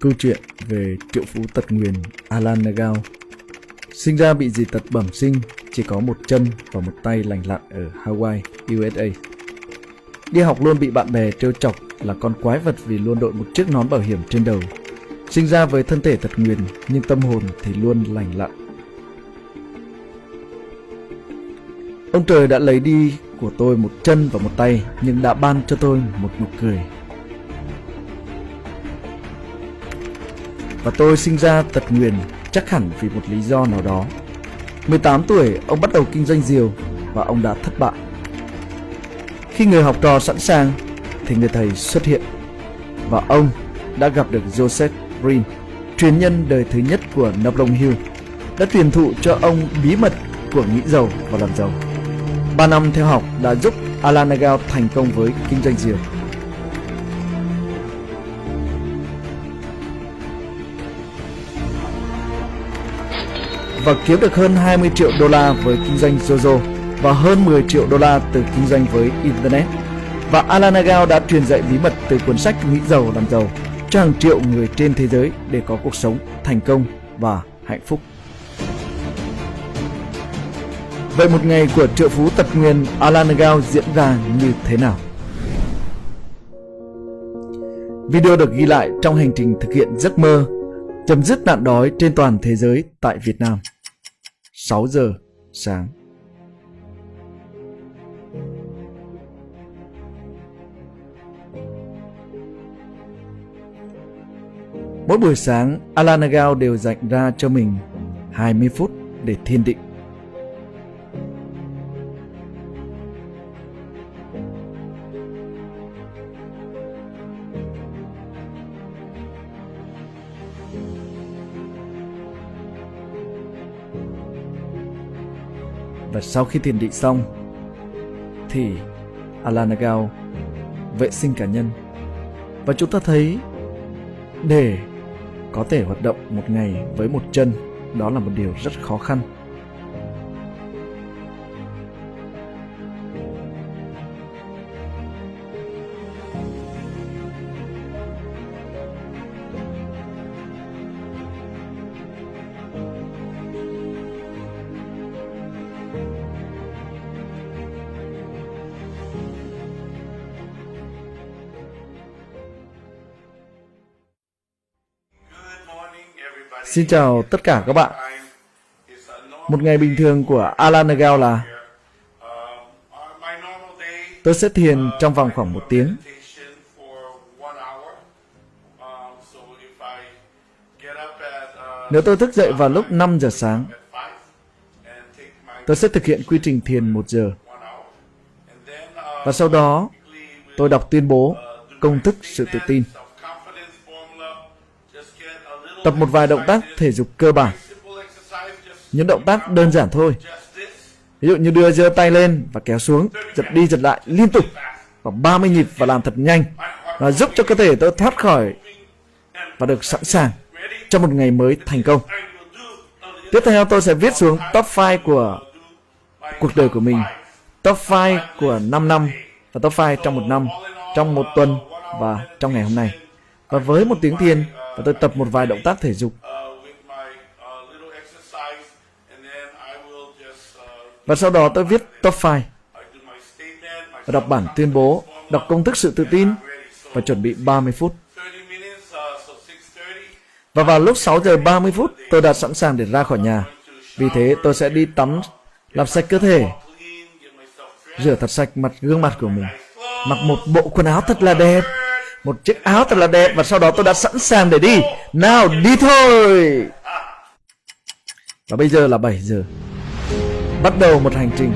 Câu chuyện về triệu phú tật nguyền Alan Nagao. Sinh ra bị dị tật bẩm sinh, chỉ có một chân và một tay lành lặn ở Hawaii, USA. Đi học luôn bị bạn bè trêu chọc là con quái vật vì luôn đội một chiếc nón bảo hiểm trên đầu. Sinh ra với thân thể tật nguyền nhưng tâm hồn thì luôn lành lặn. Ông trời đã lấy đi của tôi một chân và một tay, nhưng đã ban cho tôi một nụ cười. Và tôi sinh ra tật nguyền chắc hẳn vì một lý do nào đó. 18 tuổi, ông bắt đầu kinh doanh rìu và ông đã thất bại. Khi người học trò sẵn sàng thì người thầy xuất hiện. Và ông đã gặp được Joseph Green, truyền nhân đời thứ nhất của Napoleon Hill, đã truyền thụ cho ông bí mật của nghĩ giàu và làm giàu. 3 năm theo học đã giúp Alan Nagao thành công với kinh doanh rìu. Và kiếm được hơn 20 triệu đô la với kinh doanh Jojo và hơn 10 triệu đô la từ kinh doanh với Internet. Và Alan Nagao đã truyền dạy bí mật từ cuốn sách Nghĩ giàu làm giàu cho hàng triệu người trên thế giới để có cuộc sống thành công và hạnh phúc. Vậy một ngày của triệu phú tật nguyền Alan Nagao diễn ra như thế nào? Video được ghi lại trong hành trình thực hiện giấc mơ chấm dứt nạn đói trên toàn thế giới tại Việt Nam. 6 giờ sáng. Mỗi buổi sáng, Alan Nagao đều dành ra cho mình 20 phút để thiền định. Và sau khi thiền định xong thì Alan Nagao vệ sinh cá nhân. Và chúng ta thấy để có thể hoạt động một ngày với một chân, đó là một điều rất khó khăn. Xin chào tất cả các bạn. Một ngày bình thường của Alan Nagao là tôi sẽ thiền trong vòng khoảng 1 tiếng. Nếu tôi thức dậy vào lúc 5 giờ sáng, tôi sẽ thực hiện quy trình thiền 1 giờ. Và sau đó, tôi đọc tuyên bố công thức sự tự tin. Tập một vài động tác thể dục cơ bản. Những động tác đơn giản thôi. Ví dụ như giơ tay lên và kéo xuống, giật đi giật lại liên tục khoảng 30 nhịp và làm thật nhanh. Và giúp cho cơ thể tôi thoát khỏi và được sẵn sàng cho một ngày mới thành công. Tiếp theo tôi sẽ viết xuống top 5 của cuộc đời của mình, top 5 của 5 năm và top 5 trong 1 năm, trong 1 tuần và trong ngày hôm nay. Và với 1 tiếng thiền, và tôi tập một vài động tác thể dục. Và sau đó tôi viết top 5 và đọc bản tuyên bố, đọc công thức sự tự tin và chuẩn bị 30 phút. Và vào lúc 6 giờ 30 phút tôi đã sẵn sàng để ra khỏi nhà. Vì thế tôi sẽ đi tắm, làm sạch cơ thể, rửa thật sạch gương mặt của mình, mặc một bộ quần áo thật là đẹp, một chiếc áo thật là đẹp, và sau đó tôi đã sẵn sàng để đi. Nào đi thôi. Và bây giờ là 7 giờ. Bắt đầu một hành trình.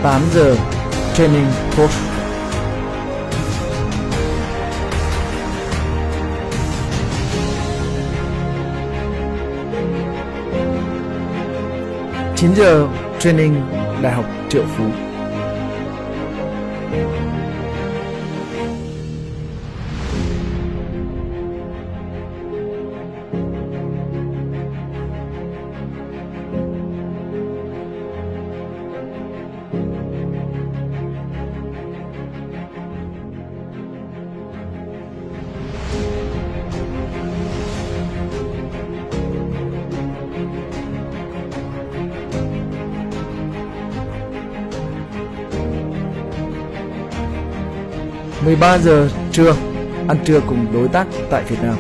8 giờ training course. Chín giờ training Đại học Triệu Phú. Mười ba giờ trưa, ăn trưa cùng đối tác tại Việt Nam.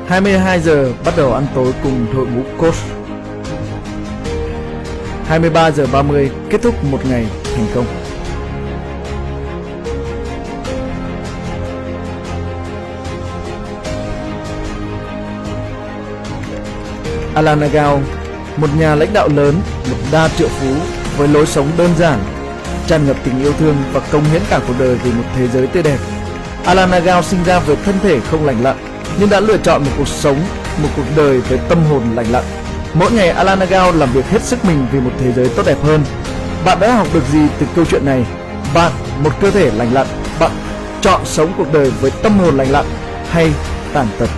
Hai mươi hai giờ bắt đầu ăn tối cùng đội ngũ coach. 23 giờ 30 kết thúc một ngày thành công. Alan Nagao, một nhà lãnh đạo lớn, một đa triệu phú với lối sống đơn giản, tràn ngập tình yêu thương và cống hiến cả cuộc đời vì một thế giới tươi đẹp. Alan Nagao sinh ra với thân thể không lành lặn, nhưng đã lựa chọn một cuộc sống, một cuộc đời với tâm hồn lành lặn. Mỗi ngày Alan Nagao làm việc hết sức mình vì một thế giới tốt đẹp hơn. Bạn đã học được gì từ câu chuyện này? Bạn, một cơ thể lành lặn, bạn chọn sống cuộc đời với tâm hồn lành lặn hay tàn tật?